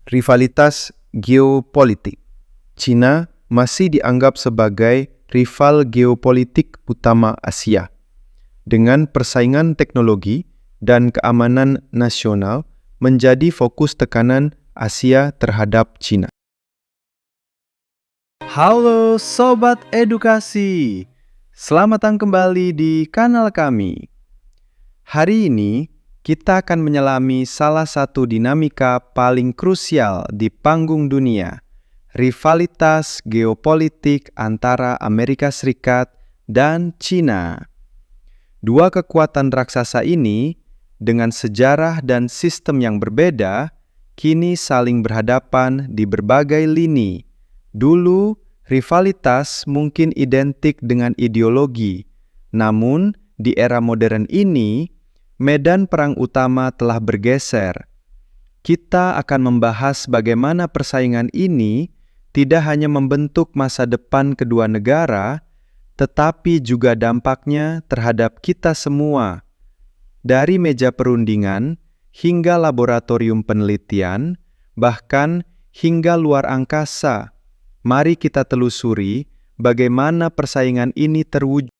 Rivalitas geopolitik. China masih dianggap sebagai rival geopolitik utama Asia. Dengan persaingan teknologi dan keamanan nasional menjadi fokus tekanan Asia terhadap China. Halo Sobat Edukasi, selamat datang kembali di kanal kami. Hari ini kita akan menyelami salah satu dinamika paling krusial di panggung dunia, rivalitas geopolitik antara Amerika Serikat dan China. Dua kekuatan raksasa ini, dengan sejarah dan sistem yang berbeda, kini saling berhadapan di berbagai lini. Dulu, rivalitas mungkin identik dengan ideologi, namun di era modern ini, medan perang utama telah bergeser. Kita akan membahas bagaimana persaingan ini tidak hanya membentuk masa depan kedua negara, tetapi juga dampaknya terhadap kita semua. Dari meja perundingan hingga laboratorium penelitian, bahkan hingga luar angkasa, mari kita telusuri bagaimana persaingan ini terwujud.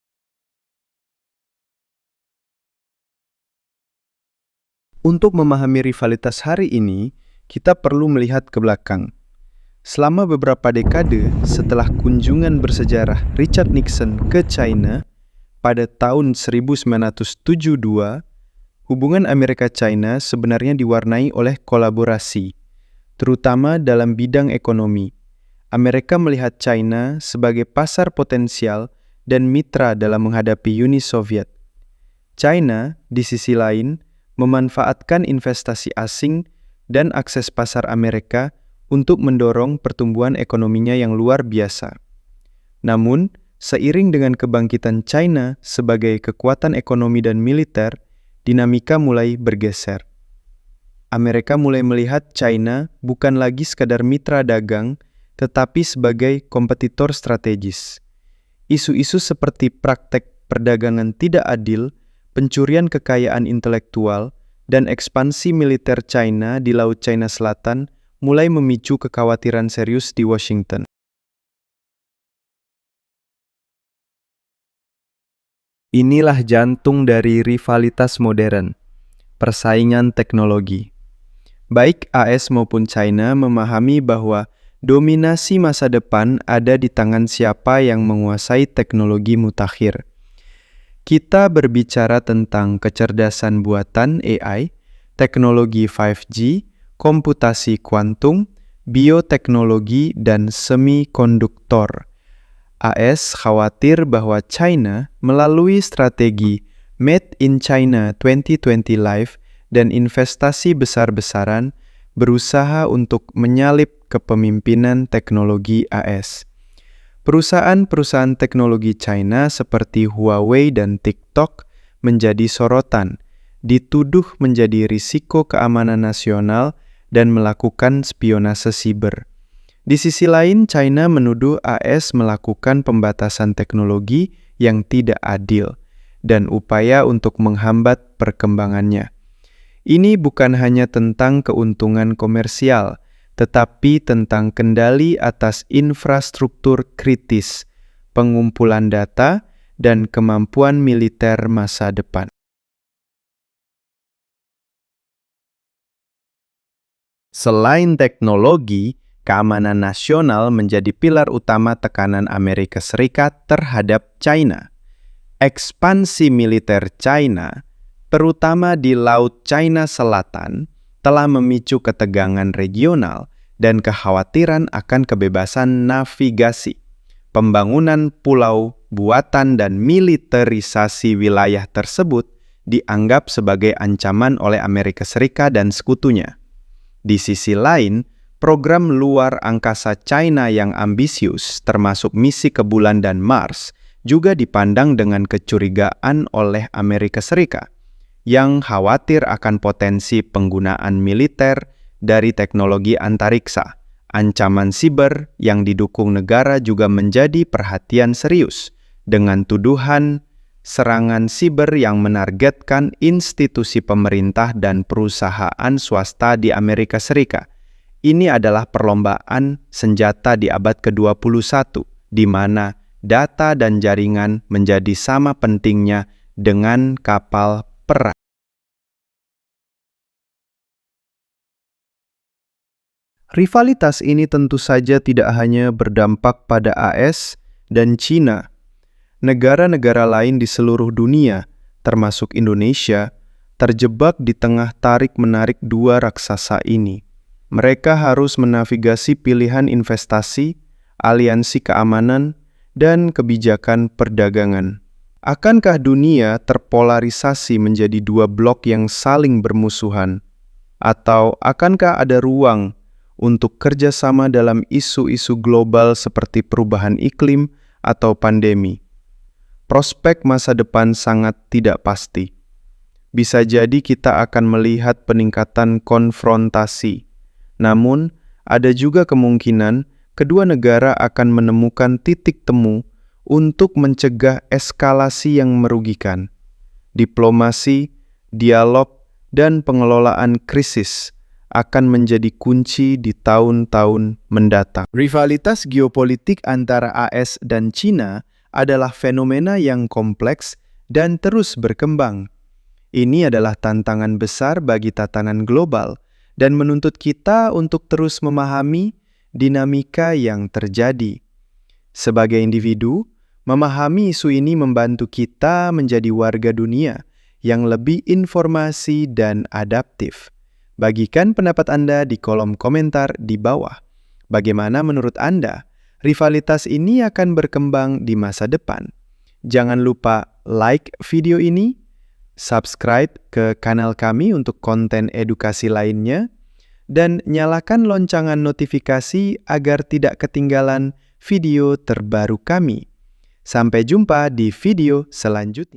Untuk memahami rivalitas hari ini, kita perlu melihat ke belakang. Selama beberapa dekade setelah kunjungan bersejarah Richard Nixon ke China pada tahun 1972, hubungan Amerika-China sebenarnya diwarnai oleh kolaborasi, terutama dalam bidang ekonomi. Amerika melihat China sebagai pasar potensial dan mitra dalam menghadapi Uni Soviet. China, di sisi lain, memanfaatkan investasi asing dan akses pasar Amerika untuk mendorong pertumbuhan ekonominya yang luar biasa. Namun, seiring dengan kebangkitan China sebagai kekuatan ekonomi dan militer, dinamika mulai bergeser. Amerika mulai melihat China bukan lagi sekadar mitra dagang, tetapi sebagai kompetitor strategis. Isu-isu seperti praktek perdagangan tidak adil, pencurian kekayaan intelektual, dan ekspansi militer China di Laut China Selatan mulai memicu kekhawatiran serius di Washington. Inilah jantung dari rivalitas modern, persaingan teknologi. Baik AS maupun China memahami bahwa dominasi masa depan ada di tangan siapa yang menguasai teknologi mutakhir. Kita berbicara tentang kecerdasan buatan AI, teknologi 5G, komputasi kuantum, bioteknologi, dan semikonduktor. AS khawatir bahwa China melalui strategi Made in China 2020 Live dan investasi besar-besaran berusaha untuk menyalip kepemimpinan teknologi AS. Perusahaan-perusahaan teknologi China seperti Huawei dan TikTok menjadi sorotan, dituduh menjadi risiko keamanan nasional dan melakukan spionase siber. Di sisi lain, China menuduh AS melakukan pembatasan teknologi yang tidak adil dan upaya untuk menghambat perkembangannya. Ini bukan hanya tentang keuntungan komersial, tetapi tentang kendali atas infrastruktur kritis, pengumpulan data, dan kemampuan militer masa depan. Selain teknologi, keamanan nasional menjadi pilar utama tekanan Amerika Serikat terhadap China. Ekspansi militer China, terutama di Laut China Selatan, telah memicu ketegangan regional dan kekhawatiran akan kebebasan navigasi. Pembangunan pulau buatan dan militerisasi wilayah tersebut dianggap sebagai ancaman oleh Amerika Serikat dan sekutunya. Di sisi lain, program luar angkasa China yang ambisius, termasuk misi ke bulan dan Mars, juga dipandang dengan kecurigaan oleh Amerika Serikat, yang khawatir akan potensi penggunaan militer dari teknologi antariksa. Ancaman siber yang didukung negara juga menjadi perhatian serius, dengan tuduhan serangan siber yang menargetkan institusi pemerintah dan perusahaan swasta di Amerika Serikat. Ini adalah perlombaan senjata di abad ke-21, di mana data dan jaringan menjadi sama pentingnya dengan kapal perang. Rivalitas ini tentu saja tidak hanya berdampak pada AS dan China. Negara-negara lain di seluruh dunia, termasuk Indonesia, terjebak di tengah tarik-menarik dua raksasa ini. Mereka harus menavigasi pilihan investasi, aliansi keamanan, dan kebijakan perdagangan. Akankah dunia terpolarisasi menjadi dua blok yang saling bermusuhan? Atau akankah ada ruang untuk kerjasama dalam isu-isu global seperti perubahan iklim atau pandemi? Prospek masa depan sangat tidak pasti. Bisa jadi kita akan melihat peningkatan konfrontasi. Namun, ada juga kemungkinan kedua negara akan menemukan titik temu untuk mencegah eskalasi yang merugikan. Diplomasi, dialog, dan pengelolaan krisis akan menjadi kunci di tahun-tahun mendatang. Rivalitas geopolitik antara AS dan China adalah fenomena yang kompleks dan terus berkembang. Ini adalah tantangan besar bagi tatanan global dan menuntut kita untuk terus memahami dinamika yang terjadi. Sebagai individu, memahami isu ini membantu kita menjadi warga dunia yang lebih informasi dan adaptif. Bagikan pendapat Anda di kolom komentar di bawah. Bagaimana menurut Anda rivalitas ini akan berkembang di masa depan? Jangan lupa like video ini, subscribe ke kanal kami untuk konten edukasi lainnya, dan nyalakan lonceng notifikasi agar tidak ketinggalan video terbaru kami. Sampai jumpa di video selanjutnya.